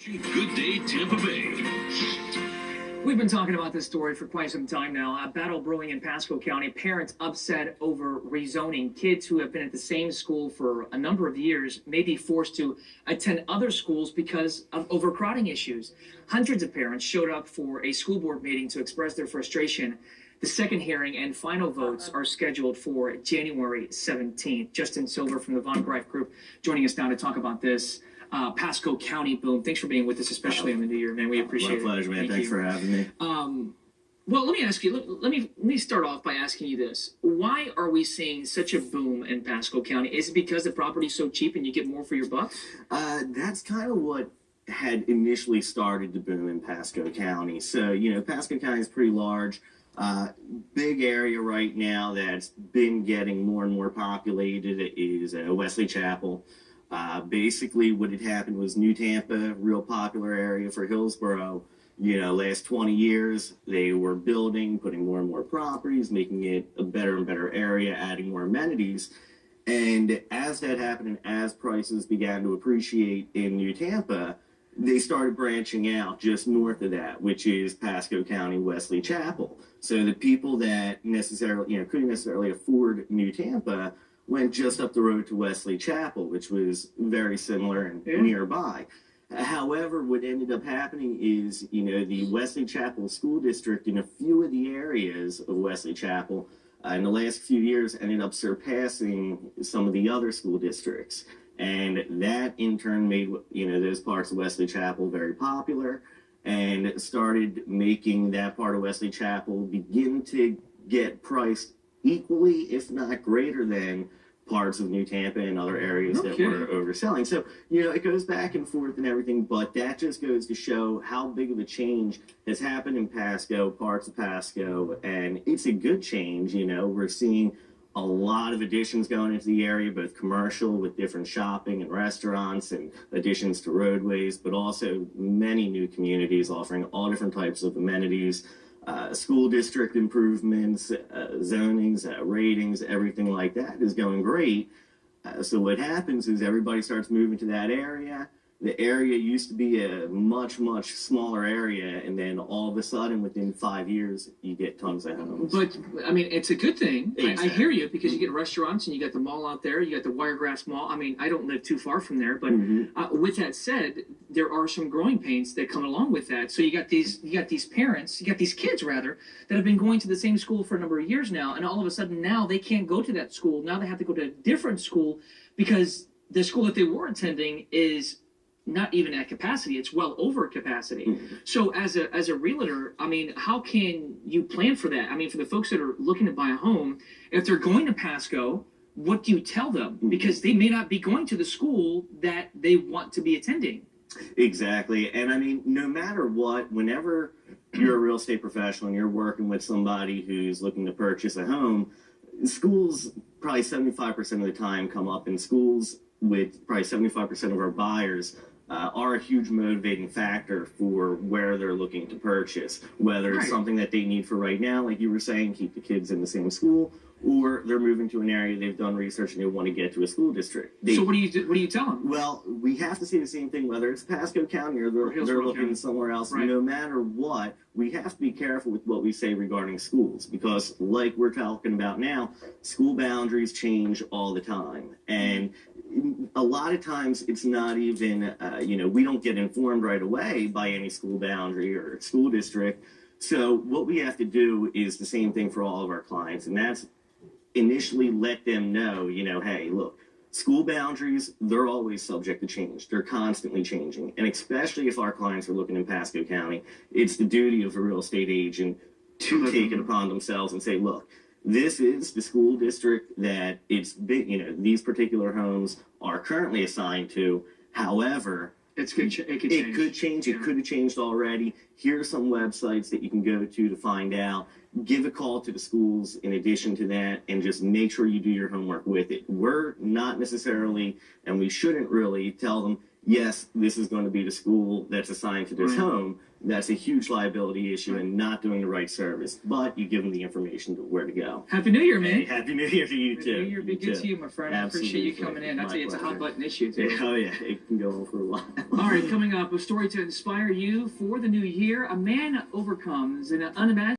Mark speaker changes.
Speaker 1: Good Day Tampa Bay.
Speaker 2: We've been talking about this story for quite some time now. A battle brewing in Pasco County. Parents upset over rezoning. Kids who have been at the same school for a number of years may be forced to attend other schools because of overcrowding issues. Hundreds of parents showed up for a school board meeting to express their frustration. The second hearing and final votes are scheduled for January 17th. Justin Silver from the Von Greif Group joining us now to talk about this. Pasco County boom. Thanks for being with us, especially in the new year, man. We appreciate it.
Speaker 3: My pleasure, man. Thanks for having me.
Speaker 2: Well, let me ask you. Let me start off by asking you this: why are we seeing such a boom in Pasco County? Is it because the property's so cheap and you get more for your buck?
Speaker 3: That's kind of what had initially started the boom in Pasco County. So, Pasco County is pretty large. Big area right now that's been getting more and more populated is Wesley Chapel. Basically, what had happened was New Tampa, real popular area for Hillsborough. Last 20 years, they were building, putting more and more properties, making it a better and better area, adding more amenities. And as that happened and as prices began to appreciate in New Tampa, they started branching out just north of that, which is Pasco County, Wesley Chapel. So the people that couldn't necessarily afford New Tampa went just up the road to Wesley Chapel, which was very similar and nearby. However, what ended up happening is, the Wesley Chapel School District in a few of the areas of Wesley Chapel in the last few years ended up surpassing some of the other school districts. And that in turn made, those parts of Wesley Chapel very popular and started making that part of Wesley Chapel begin to get priced equally, if not greater than, parts of New Tampa and other areas that were overselling. So, it goes back and forth and everything, but that just goes to show how big of a change has happened in Pasco, parts of Pasco, and it's a good change. We're seeing a lot of additions going into the area, both commercial with different shopping and restaurants and additions to roadways, but also many new communities offering all different types of amenities. School district improvements, zonings, ratings, everything like that is going great. So what happens is everybody starts moving to that area. The area used to be a much, much smaller area, and then all of a sudden, within 5 years, you get tons of homes.
Speaker 2: But, it's a good thing.
Speaker 3: Exactly.
Speaker 2: I hear you, because you get restaurants, and you got the mall out there, you got the Wiregrass Mall. I don't live too far from there, but with that said, there are some growing pains that come along with that. So you got these kids, rather, that have been going to the same school for a number of years now, and all of a sudden now they can't go to that school. Now they have to go to a different school because the school that they were attending is not even at capacity, it's well over capacity. So as a realtor, how can you plan for that? For the folks that are looking to buy a home, if they're going to Pasco, what do you tell them? Because they may not be going to the school that they want to be attending.
Speaker 3: Exactly. And no matter what, whenever you're a real estate professional and you're working with somebody who's looking to purchase a home, schools probably 75% of the time come up, in schools with probably 75% of our buyers are a huge motivating factor for where they're looking to purchase, whether it's something that they need for right now, like you were saying, keep the kids in the same school, or they're moving to an area, they've done research, and they want to get to a school district.
Speaker 2: So what do you tell them?
Speaker 3: Well, we have to say the same thing, whether it's Pasco County or they're looking somewhere else. Right. No matter what, we have to be careful with what we say regarding schools, because like we're talking about now, school boundaries change all the time. And a lot of times it's not even, we don't get informed right away by any school boundary or school district. So what we have to do is the same thing for all of our clients, and that's initially let them know, hey, look, school boundaries, they're always subject to change. They're constantly changing. And especially if our clients are looking in Pasco County, it's the duty of a real estate agent to take it upon themselves and say, look, this is the school district that it's big, these particular homes are currently assigned to. However,
Speaker 2: it could change.
Speaker 3: It could have changed already. Here are some websites that you can go to find out. Give a call to the schools in addition to that, and just make sure you do your homework with it. We're not necessarily, and we shouldn't really tell them, yes, this is going to be the school that's assigned to this
Speaker 2: Right.
Speaker 3: home. That's a huge liability issue and not doing the right service. But you give them the information to where to go.
Speaker 2: Happy New Year, man.
Speaker 3: Hey, Happy New Year to you
Speaker 2: Happy
Speaker 3: too.
Speaker 2: New Year be good to you, my friend. I appreciate you coming in. I tell you, it's a hot button issue too.
Speaker 3: Oh yeah, it can go on for a while.
Speaker 2: All right, coming up, a story to inspire you for the new year. A man overcomes an unimaginable